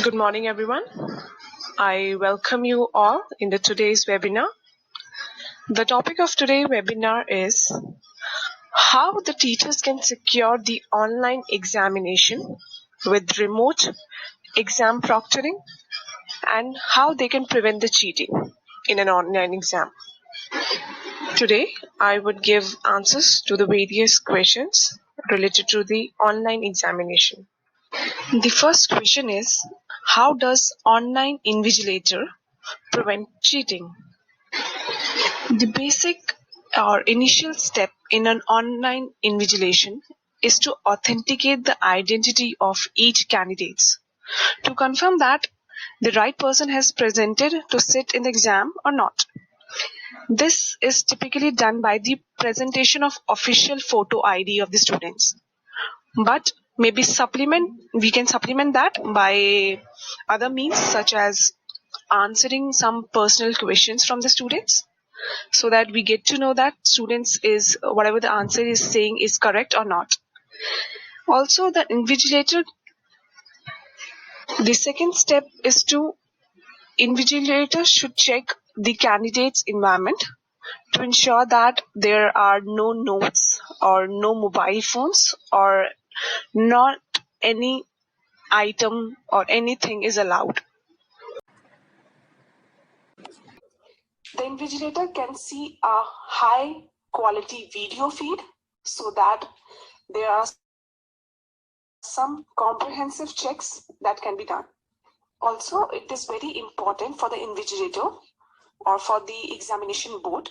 Good morning, everyone. I welcome you all in today's webinar. The topic of today's webinar is how the teachers can secure the online examination with remote exam proctoring and how they can prevent the cheating in an online exam. Today, I would give answers to the various questions related to the online examination. The first question is, how does online invigilator prevent cheating? The basic or initial step in an online invigilation is to authenticate the identity of each candidate to confirm that the right person has presented to sit in the exam or not. This is typically done by the presentation of official photo ID of the students. But maybe we can supplement that by other means such as answering some personal questions from the students so that we get to know that students is whatever the answer is saying is correct or not. Also, the second step is to invigilator should check the candidate's environment to ensure that there are no notes or no mobile phones or not any item or anything is allowed. The invigilator can see a high quality video feed so that there are some comprehensive checks that can be done. Also, it is very important for the invigilator or for the examination board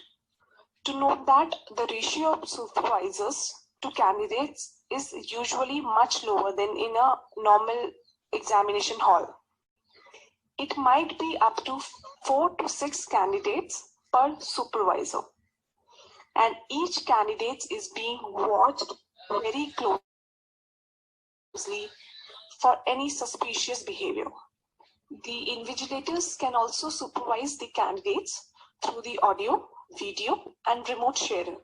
to note that the ratio of supervisors to candidates is usually much lower than in a normal examination hall. It might be up to 4 to 6 candidates per supervisor, and each candidate is being watched very closely for any suspicious behavior. The invigilators can also supervise the candidates through the audio, video, and remote sharing,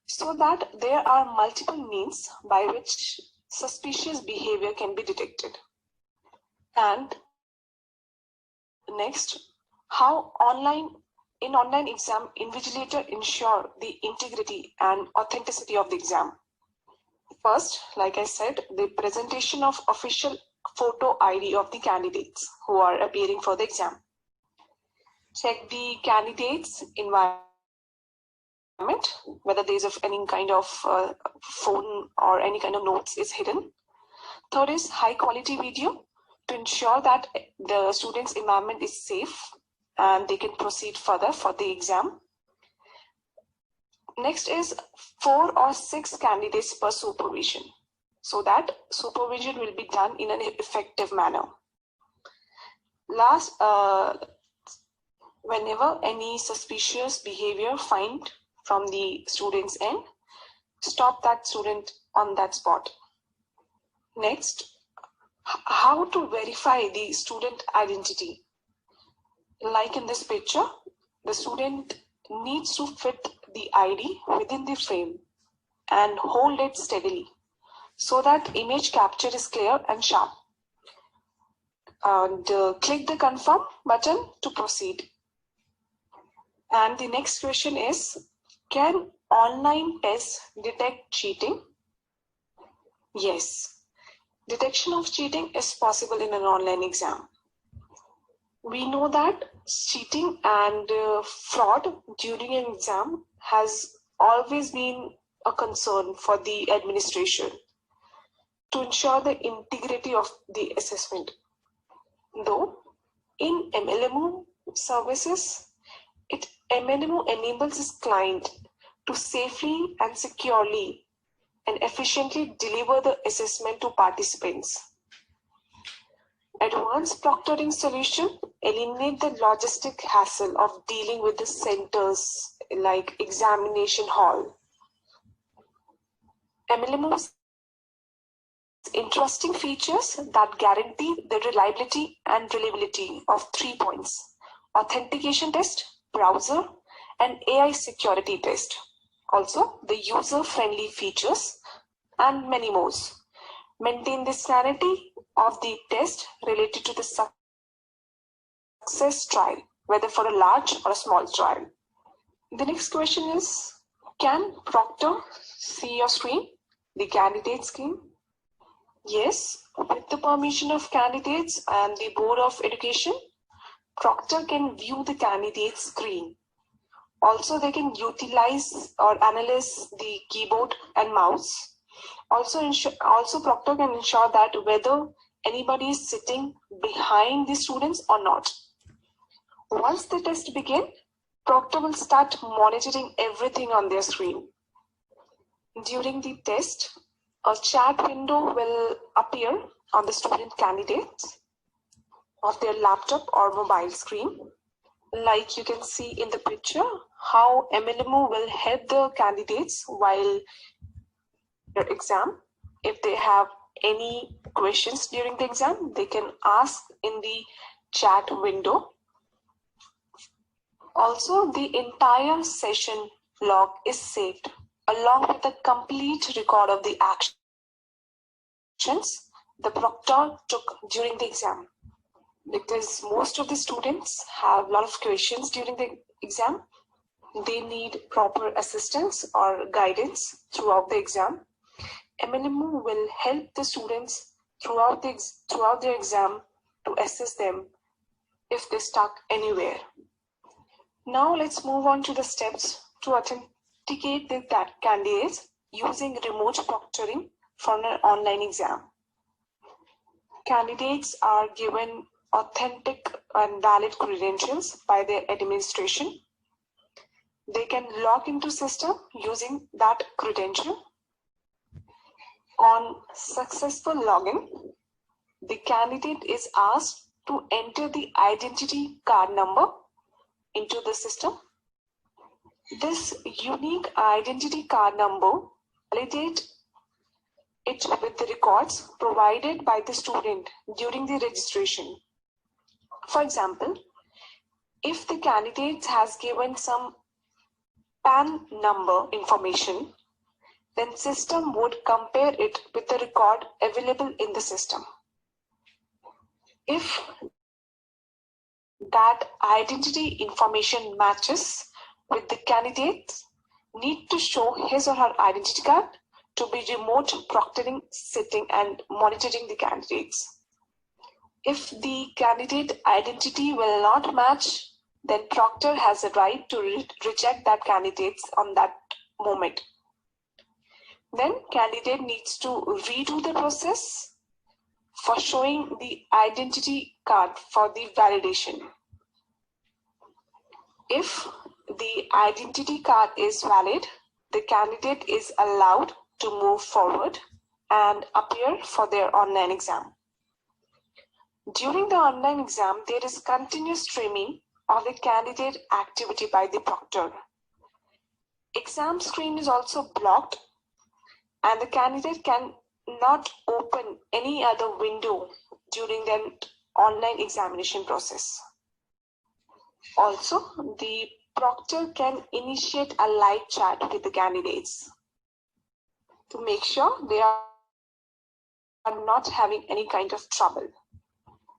so that there are multiple means by which suspicious behavior can be detected. And next, how in online exam invigilator ensure the integrity and authenticity of the exam. First, like I said, the presentation of official photo ID of the candidates who are appearing for the exam. Check the candidates' environment, whether there is any kind of phone or any kind of notes is hidden. Third is high quality video to ensure that the student's environment is safe and they can proceed further for the exam. Next is 4 or 6 candidates per supervision, so that supervision will be done in an effective manner. Last, whenever any suspicious behavior find from the student's end, stop that student on that spot. Next, how to verify the student identity. Like in this picture, the student needs to fit the ID within the frame and hold it steadily so that image capture is clear and sharp. And click the confirm button to proceed. And the next question is, can online tests detect cheating? Yes, detection of cheating is possible in an online exam. We know that cheating and fraud during an exam has always been a concern for the administration to ensure the integrity of the assessment. Though in MLMO services, MLMO enables its client to safely and securely and efficiently deliver the assessment to participants. Advanced proctoring solution eliminate the logistic hassle of dealing with the centers like examination hall. MLMO's interesting features that guarantee the reliability and reliability of 3 points: authentication test, browser, and AI security test. Also, the user-friendly features and many more. maintain the sanity of the test related to the success trial, whether for a large or a small trial. The next question is, can proctor see your screen, the candidate screen? Yes, with the permission of candidates and the Board of Education, proctor can view the candidate's screen. Also, they can utilize or analyze the keyboard and mouse. Also, proctor can ensure that whether anybody is sitting behind the students or not. Once the test begins, proctor will start monitoring everything on their screen. During the test, a chat window will appear on the student candidates of their laptop or mobile screen. Like you can see in the picture, how MLMO will help the candidates while their exam. If they have any questions during the exam, they can ask in the chat window. Also, the entire session log is saved along with a complete record of the actions the proctor took during the exam. Because most of the students have a lot of questions during the exam, they need proper assistance or guidance throughout the exam. MLMO will help the students throughout their exam to assess them if they're stuck anywhere. Now let's move on to the steps to authenticate the candidates using remote proctoring for an online exam. Candidates are given authentic and valid credentials by their administration. They can log into system using that credential. On successful login, the candidate is asked to enter the identity card number into the system. This unique identity card number validates it with the records provided by the student during the registration. For example, if the candidate has given some PAN number information, then system would compare it with the record available in the system. If that identity information matches with the candidate's, need to show his or her identity card to be remote proctoring, sitting and monitoring the candidates. If the candidate identity will not match, then proctor has a right to reject that candidate on that moment. Then candidate needs to redo the process for showing the identity card for the validation. If the identity card is valid, the candidate is allowed to move forward and appear for their online exam. During the online exam, there is continuous streaming of the candidate activity by the proctor. Exam screen is also blocked and the candidate can not open any other window during the online examination process. Also, the proctor can initiate a live chat with the candidates to make sure they are not having any kind of trouble.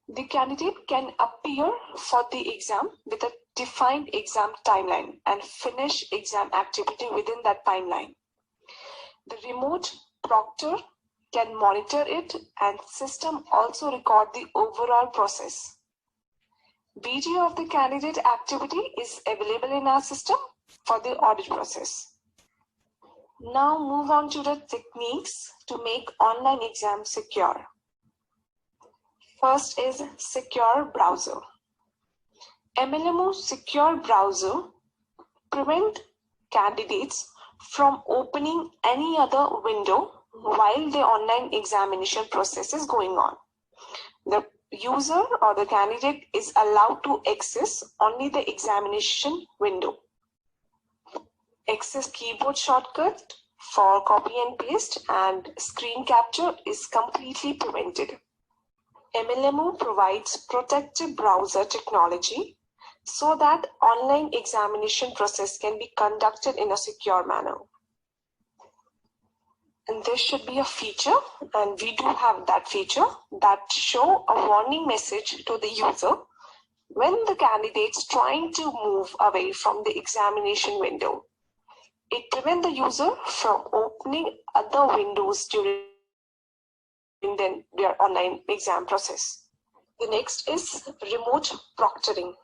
The candidate can appear for the exam with a defined exam timeline and finish exam activity within that timeline. The remote proctor can monitor it and system also record the overall process. Video of the candidate activity is available in our system for the audit process. Now move on to the techniques to make online exam secure. First is secure browser. MLMO secure browser prevent candidates from opening any other window while the online examination process is going on. The user or the candidate is allowed to access only the examination window. Access keyboard shortcut for copy and paste and screen capture is completely prevented. MLMO provides protected browser technology so that online examination process can be conducted in a secure manner. And there should be a feature, and we do have that feature, that show a warning message to the user when the candidate's trying to move away from the examination window. It prevents the user from opening other windows during their online exam process. The next is remote proctoring.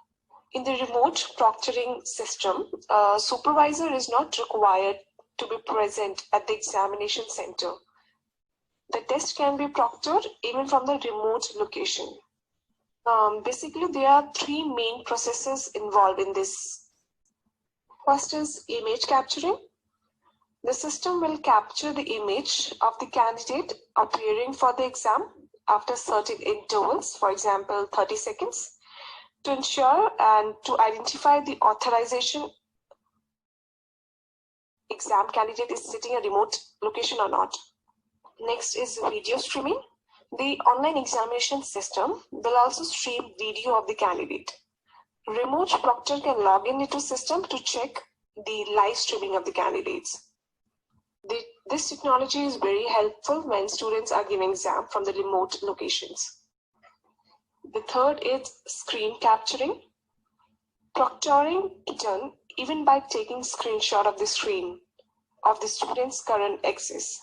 In the remote proctoring system, a supervisor is not required to be present at the examination center. The test can be proctored even from the remote location. Basically, there are three main processes involved in this. First is image capturing. The system will capture the image of the candidate appearing for the exam after certain intervals, for example, 30 seconds, to ensure and to identify the authorization exam candidate is sitting in a remote location or not. Next is video streaming. The online examination system will also stream video of the candidate. Remote proctor can log in into system to check the live streaming of the candidates. This technology is very helpful when students are giving exam from the remote locations. The third is screen capturing. Proctoring is done even by taking screenshot of the screen of the student's current access.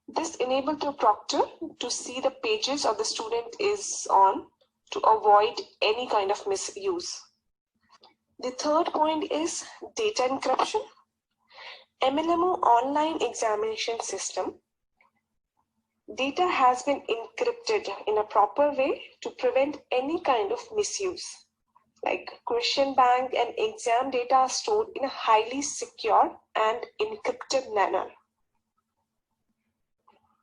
This enables the proctor to see the pages of the student is on to avoid any kind of misuse. The third point is data encryption. MLMO online examination system. Data has been encrypted in a proper way to prevent any kind of misuse. Like question bank and exam data are stored in a highly secure and encrypted manner.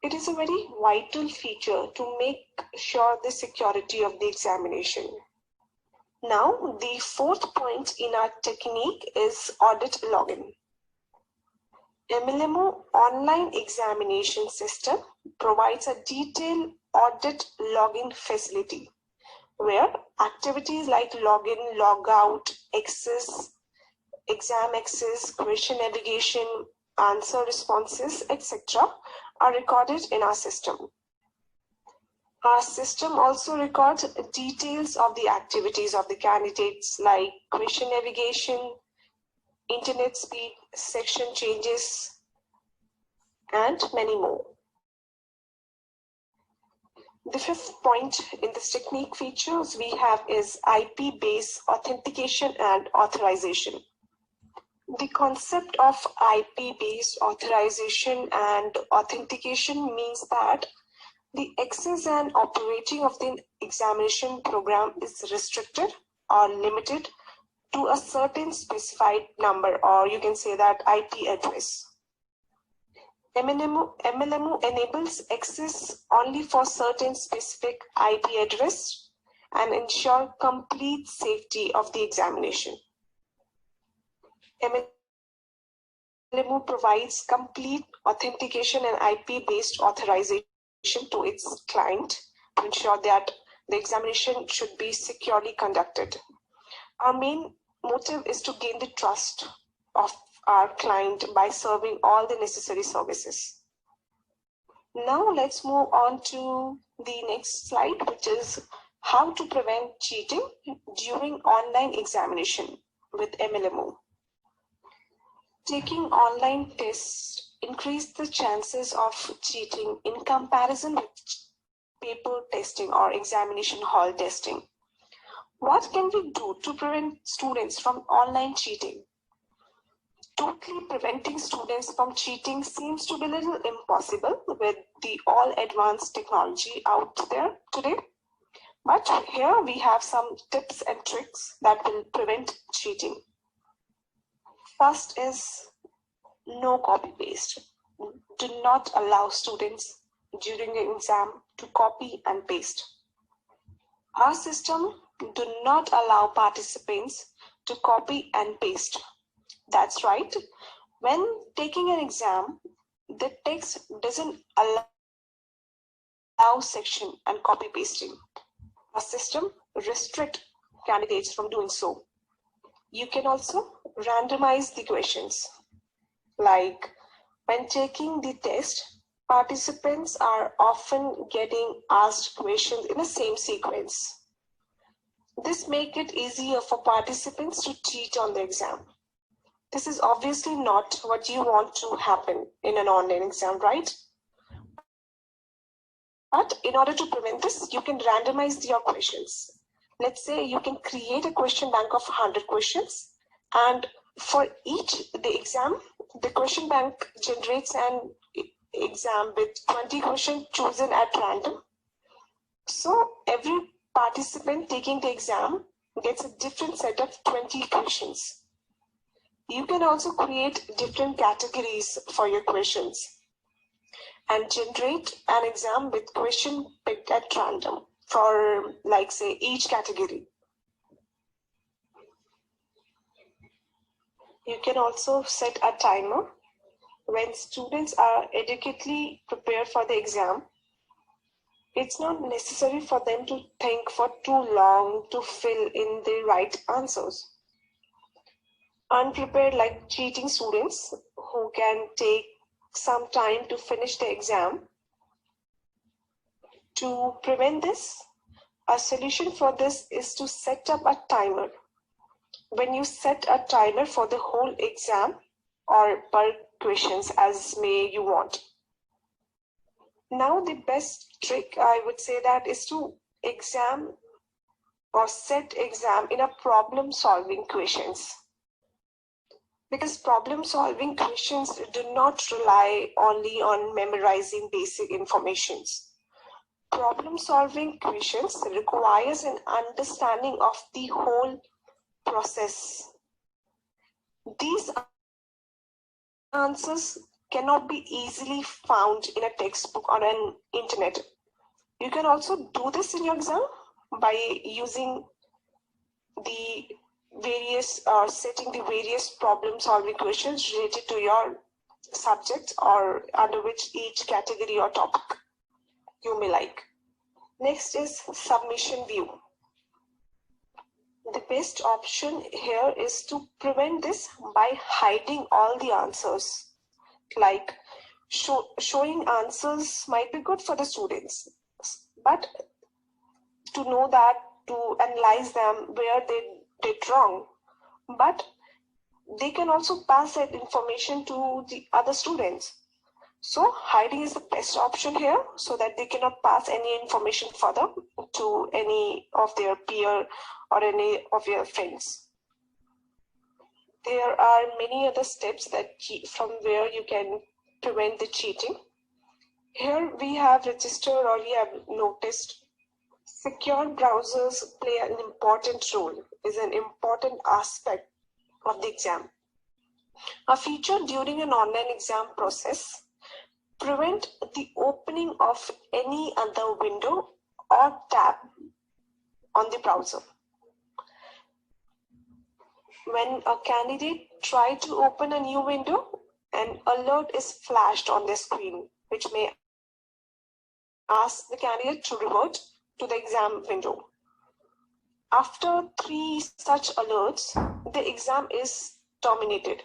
It is a very vital feature to make sure the security of the examination. Now, the fourth point in our technique is audit login. MLMO online examination system provides a detailed audit login facility where activities like login, logout, access, exam access, question navigation, answer responses, etc. are recorded in our system. Our system also records details of the activities of the candidates like question navigation, internet speed, section changes, and many more. The fifth point in this technique features we have is IP-based authentication and authorization. The concept of IP-based authorization and authentication means that the access and operating of the examination program is restricted or limited to a certain specified number, or you can say that IP address. MLMO enables access only for certain specific IP address and ensure complete safety of the examination. MLMO provides complete authentication and IP-based authorization to its client to ensure that the examination should be securely conducted. Our main motive is to gain the trust of our client by serving all the necessary services. Now let's move on to the next slide, which is how to prevent cheating during online examination with MLMO. Taking online tests increase the chances of cheating in comparison with paper testing or examination hall testing. What can we do to prevent students from online cheating? Totally preventing students from cheating seems to be a little impossible with the all advanced technology out there today. But here we have some tips and tricks that will prevent cheating. First is no copy paste. Do not allow students during the exam to copy and paste. Our system do not allow participants to copy and paste. That's right. When taking an exam, the text doesn't allow section and copy pasting. Our system restricts candidates from doing so. You can also randomize the questions, like When taking the test, participants are often getting asked questions in the same sequence. This makes it easier for participants to cheat on the exam. This is obviously not what you want to happen in an online exam, right? But in order to prevent this, you can randomize your questions. Let's say you can create a question bank of 100 questions, and for each the question bank generates an exam with 20 questions chosen at random. So every participant taking the exam gets a different set of 20 questions. You can also create different categories for your questions and generate an exam with question picked at random for, like, say, each category. You can also set a timer. When students are adequately prepared for the exam, it's not necessary for them to think for too long to fill in the right answers. Unprepared, like cheating students who can take some time to finish the exam. To prevent this, a solution for this is to set up a timer. When you set a timer for the whole exam or per questions as may you want. Now the best trick I would say that is to exam or set exam in a problem solving questions. Because problem solving questions do not rely only on memorizing basic informations. Problem solving questions requires an understanding of the whole process. These answers cannot be easily found in a textbook or an internet. You can also do this in your exam by using the various setting the various problem solving questions related to your subject or under which each category or topic you may like. Next is submission view. The best option here is to prevent this by hiding all the answers. Like showing answers might be good for the students, but to know that, to analyze them where they did wrong, but they can also pass that information to the other students. So hiding is the best option here so that they cannot pass any information further to any of their peer or any of your friends. There are many other steps that from where you can prevent the cheating. Here we have registered or we have noticed secure browsers play an important role, is an important aspect of the exam. A feature during an online exam process prevent the opening of any other window or tab on the browser. When a candidate tries to open a new window, an alert is flashed on their screen, which may ask the candidate to revert to the exam window. After 3 such alerts, the exam is terminated.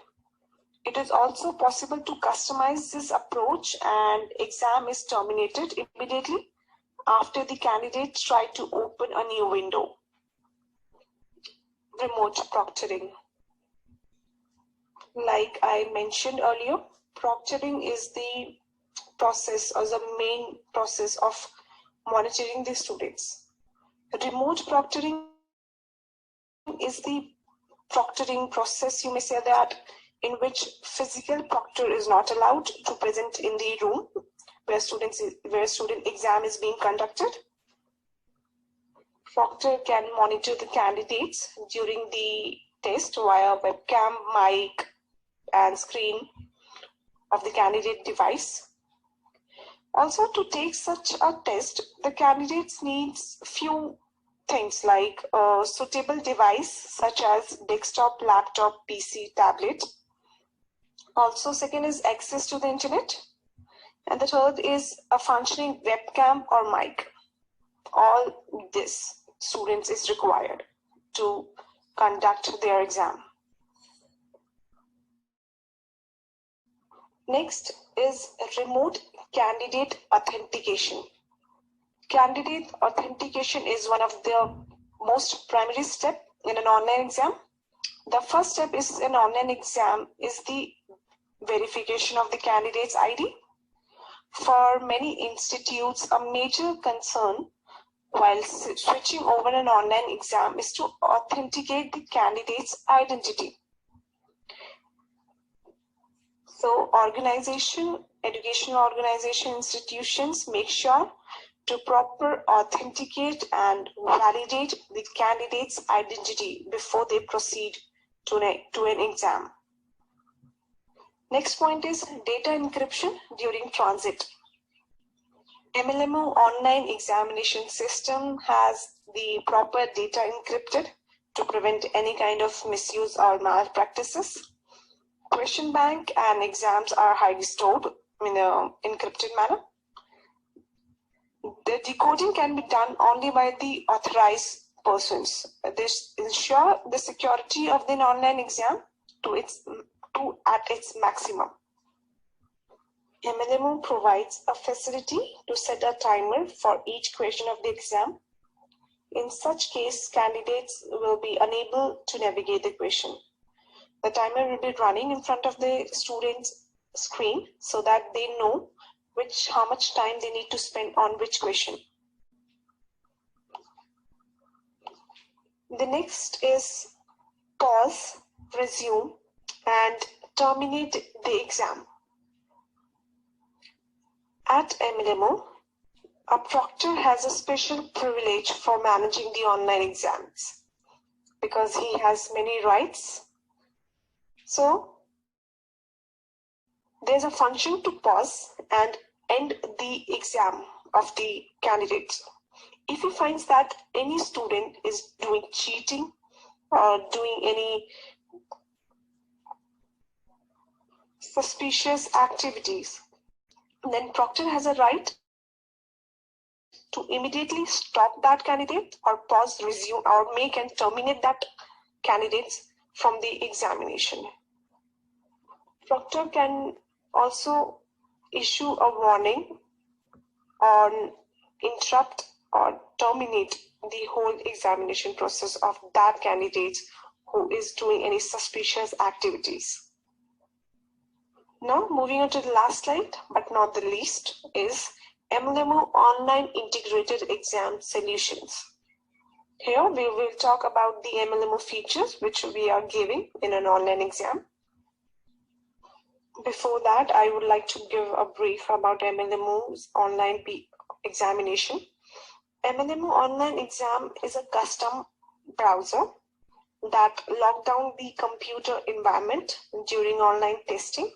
It is also possible to customize this approach and exam is terminated immediately after the candidate tried to open a new window. Remote proctoring. Like I mentioned earlier, proctoring is the process or the main process of monitoring the students. Remote proctoring is the proctoring process, you may say that, in which physical proctor is not allowed to present in the room where student exam is being conducted. Proctor can monitor the candidates during the test via webcam, mic, and screen of the candidate device. Also, to take such a test, the candidates needs few things like a suitable device such as desktop, laptop, PC, tablet. Also, second is access to the internet. And the third is a functioning webcam or mic. All this students is required to conduct their exam. Next is remote candidate authentication. Candidate authentication is one of the most primary step in an online exam. The first step is an online exam is the verification of the candidate's ID. For many institutes, a major concern while switching over an online exam is to authenticate the candidate's identity. So educational organization institutions make sure to proper authenticate and validate the candidate's identity before they proceed to an exam. Next point is data encryption during transit. MLMO online examination system has the proper data encrypted to prevent any kind of misuse or malpractices. Question bank and exams are highly stored in an encrypted manner. The decoding can be done only by the authorized persons. This ensure the security of the online exam at its maximum. MLMO provides a facility to set a timer for each question of the exam. In such case, candidates will be unable to navigate the question. The timer will be running in front of the student's screen so that they know how much time they need to spend on which question. The next is pause, resume, and terminate the exam. At MLMO, a proctor has a special privilege for managing the online exams because he has many rights. So, there's a function to pause and end the exam of the candidates. If he finds that any student is doing cheating or doing any suspicious activities, then proctor has a right to immediately stop that candidate or pause, resume, or make and terminate that candidate from the examination. Proctor can also issue a warning or interrupt or terminate the whole examination process of that candidate who is doing any suspicious activities. Now, moving on to the last slide, but not the least, is MLMO Online Integrated Exam Solutions. Here, we will talk about the MLMO features which we are giving in an online exam. Before that, I would like to give a brief about MLMO's online examination. MLMO Online Exam is a custom browser that locks down the computer environment during online testing.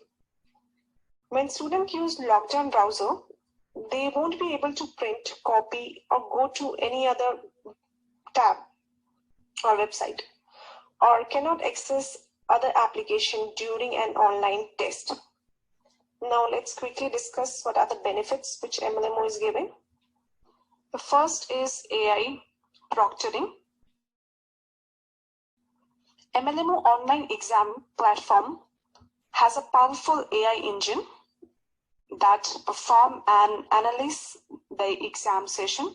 When students use lockdown browser, they won't be able to print, copy, or go to any other tab or website, or cannot access other application during an online test. Now let's quickly discuss what are the benefits which MLMO is giving. The first is AI proctoring. MLMO online exam platform has a powerful AI engine that perform and analyze the exam session.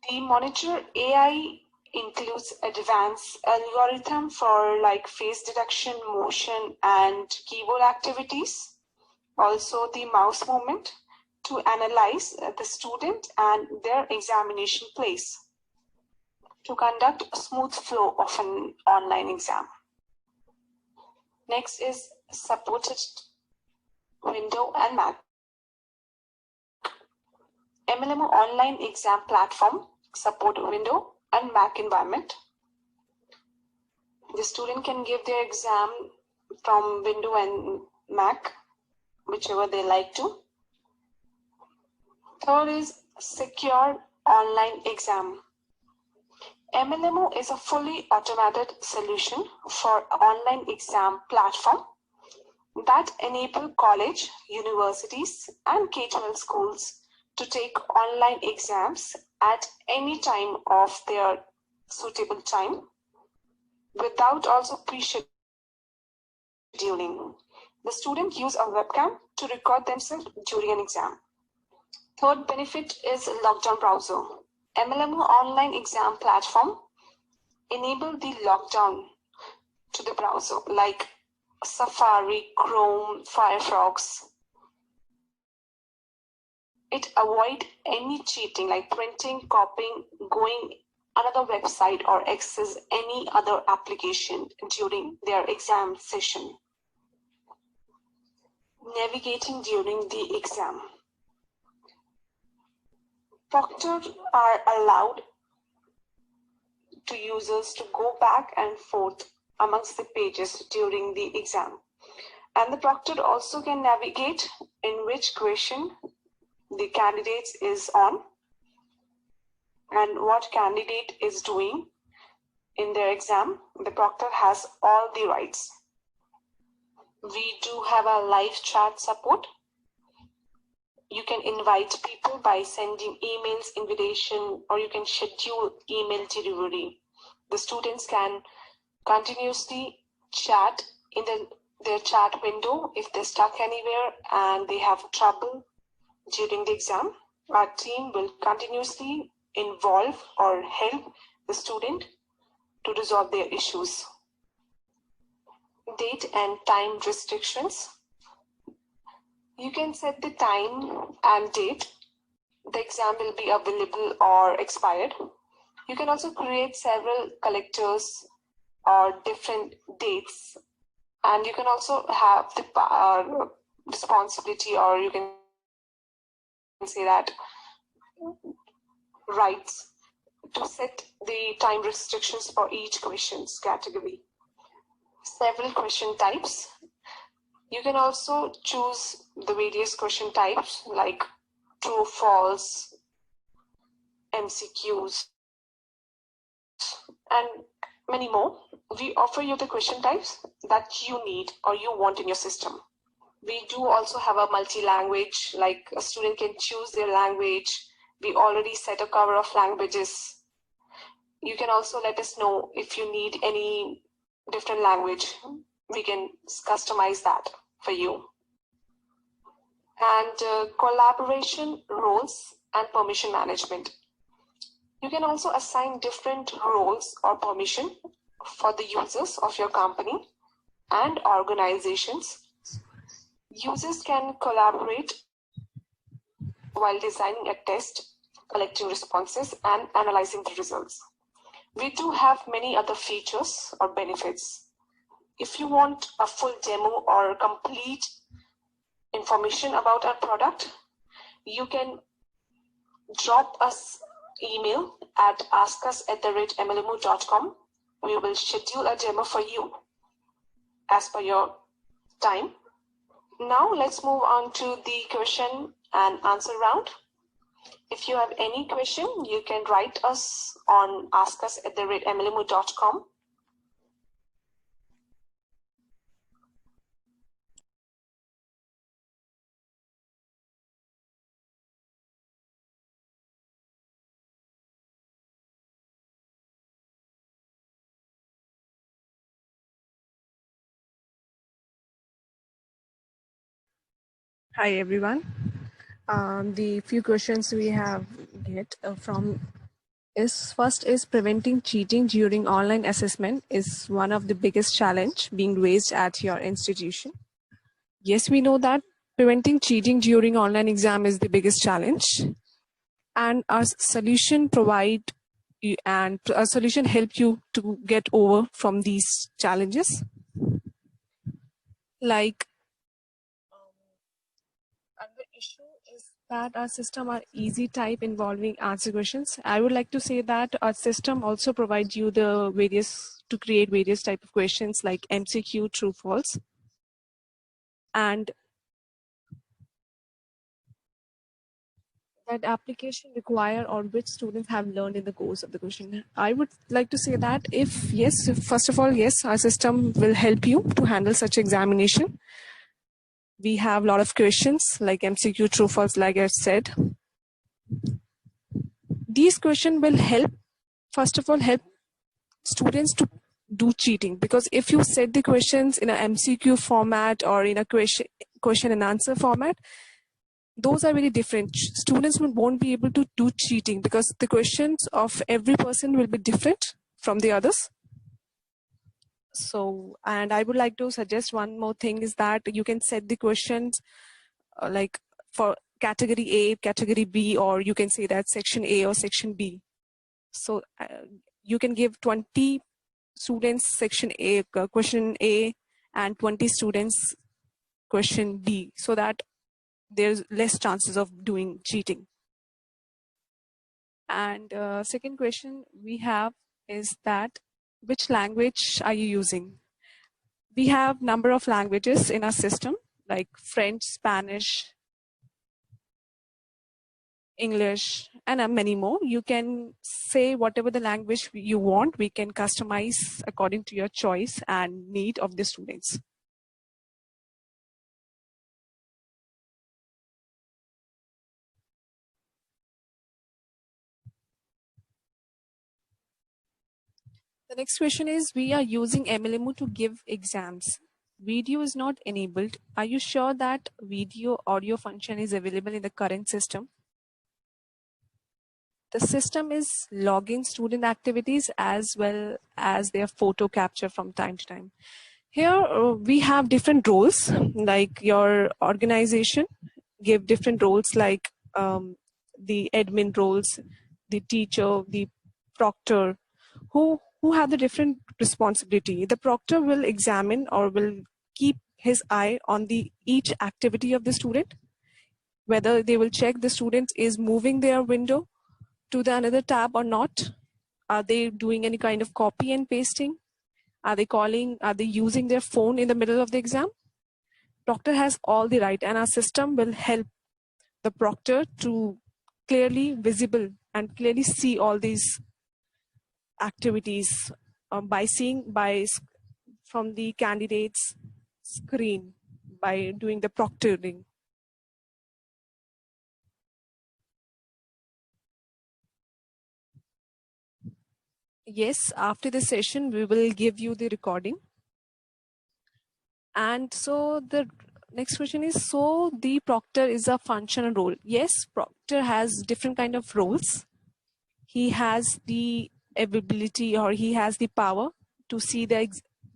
The monitor AI includes advanced algorithm for like face detection, motion, and keyboard activities. Also the mouse movement to analyze the student and their examination place to conduct a smooth flow of an online exam. Next is supported Windows and Mac. MLMO online exam platform support Windows and Mac environment. The student can give their exam from Windows and Mac, whichever they like to. Third is secure online exam. MLMO is a fully automated solution for online exam platform that enable college, universities, and K-12 schools to take online exams at any time of their suitable time without also pre-scheduling scheduling. The student use a webcam to record themselves during an exam. Third benefit is lockdown browser. MLMO online exam platform enable the lockdown to the browser like Safari, Chrome, Firefox. It avoid any cheating like printing, copying, going another website or access any other application during their exam session. Navigating during the exam. Proctors are allowed to users to go back and forth amongst the pages during the exam. And the proctor also can navigate in which question the candidate is on and what candidate is doing in their exam. The proctor has all the rights. We do have a live chat support. You can invite people by sending emails, invitation, or you can schedule email delivery. The students can continuously chat in their chat window if they're stuck anywhere and they have trouble during the exam. Our team will continuously involve or help the student to resolve their issues. Date and time restrictions. You can set the time and date. The exam will be available or expired. You can also create several collectors or different dates. And you can also have the responsibility, or you can say that rights to set the time restrictions for each questions category. Several question types. You can also choose the various question types like true, false, MCQs, and many more. We offer you the question types that you need or you want in your system. We do also have a multi-language, like a student can choose their language. We already set a cover of languages. You can also let us know if you need any different language. We can customize that for you. And collaboration, roles, and permission management. You can also assign different roles or permission for the users of your company and organizations. Users can collaborate while designing a test, collecting responses, and analyzing the results. We do have many other features or benefits. If you want a full demo or complete information about our product, you can drop us email at askus@mlmu.com. We will schedule a demo for you as per your time. Now let's move on to the question and answer round. If you have any question, you can write us on askus@mlmu.com. Hi everyone. The few questions we have get from is first is preventing cheating during online assessment is one of the biggest challenge being raised at your institution. Yes, we know that preventing cheating during online exam is the biggest challenge, and our solution provide you and our solution help you to get over from these challenges. Like another issue is that our system are easy type involving answer questions. I would like to say that our system also provides you the various to create various type of questions like MCQ, true, false, and that application require or which students have learned in the course of the question. I would like to say that if yes, first of all, yes, our system will help you to handle such examination. We have a lot of questions like MCQ, true, false, like I said. These questions will help, first of all, help students to do cheating, because if you set the questions in a MCQ format or in a question and answer format, those are very different. Students won't be able to do cheating because the questions of every person will be different from the others. So, and I would like to suggest one more thing is that you can set the questions like for category A, category B, or you can say that section A or section B. So you can give 20 students section A, question A, and 20 students question B, so that there's less chances of doing cheating. And second question we have is that which language are you using? We have number of languages in our system like French, Spanish, English, and many more. You can say whatever the language you want. We can customize according to your choice and need of the students. The next question is, we are using MLMO to give exams. Video is not enabled. Are you sure that video audio function is available in the current system? The system is logging student activities as well as their photo capture from time to time. Here we have different roles, like your organization give different roles like the admin roles, the teacher, the proctor, who have the different responsibility. The proctor will examine or will keep his eye on the each activity of the student, whether they will check the student is moving their window to the another tab or not. Are they doing any kind of copy and pasting? Are they using their phone in the middle of the exam? Proctor has all the right, and our system will help the proctor to clearly visible and clearly see all these activities by seeing from the candidate's screen by doing the proctoring. Yes, after the session, we will give you the recording. And so the next question is, so the proctor is a functional role. Yes, proctor has different kind of roles. He has the ability or he has the power to see the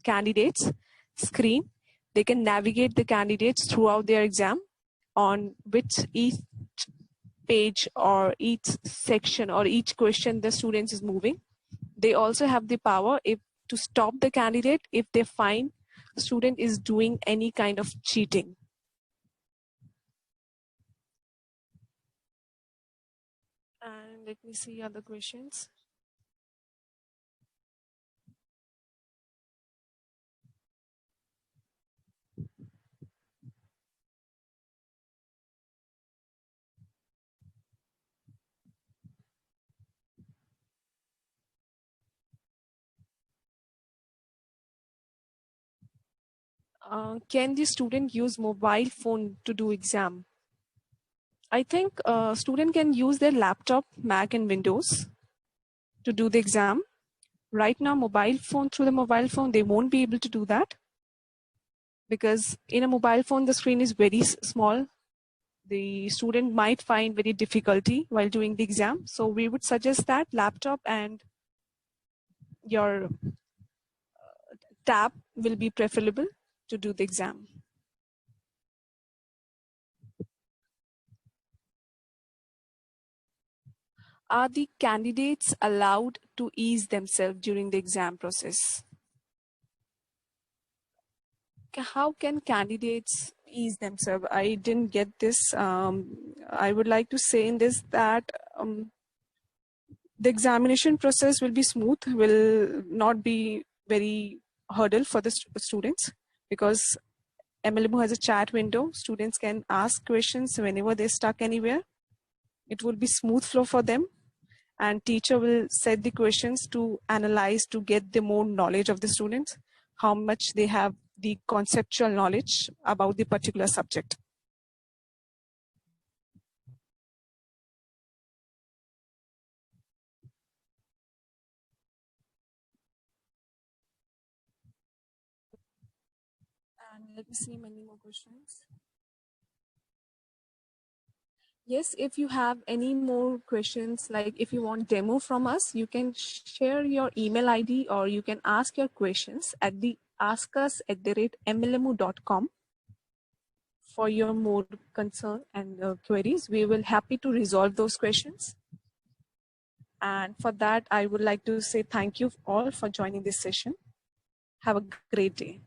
candidates screen. They can navigate the candidates throughout their exam on which each page or each section or each question the students is moving. They also have the power to stop the candidate if they find the student is doing any kind of cheating. And let me see other questions. Can the student use mobile phone to do exam? I think student can use their laptop, Mac and Windows to do the exam. Right now, through the mobile phone, they won't be able to do that because in a mobile phone, the screen is very small. The student might find very difficulty while doing the exam. So we would suggest that laptop and your tab will be preferable to do the exam. Are the candidates allowed to ease themselves during the exam process? How can candidates ease themselves? I didn't get this. I would like to say in this that the examination process will be smooth, will not be very hurdle for the students because MLMO has a chat window. Students can ask questions whenever they're stuck anywhere. It will be smooth flow for them, and teacher will set the questions to analyze to get the more knowledge of the students, how much they have the conceptual knowledge about the particular subject. And let me see many more questions. Yes, if you have any more questions, like if you want demo from us, you can share your email ID or you can ask your questions at the askus@mlmu.com for your more concern and queries. We will happy to resolve those questions. And for that, I would like to say thank you all for joining this session. Have a great day.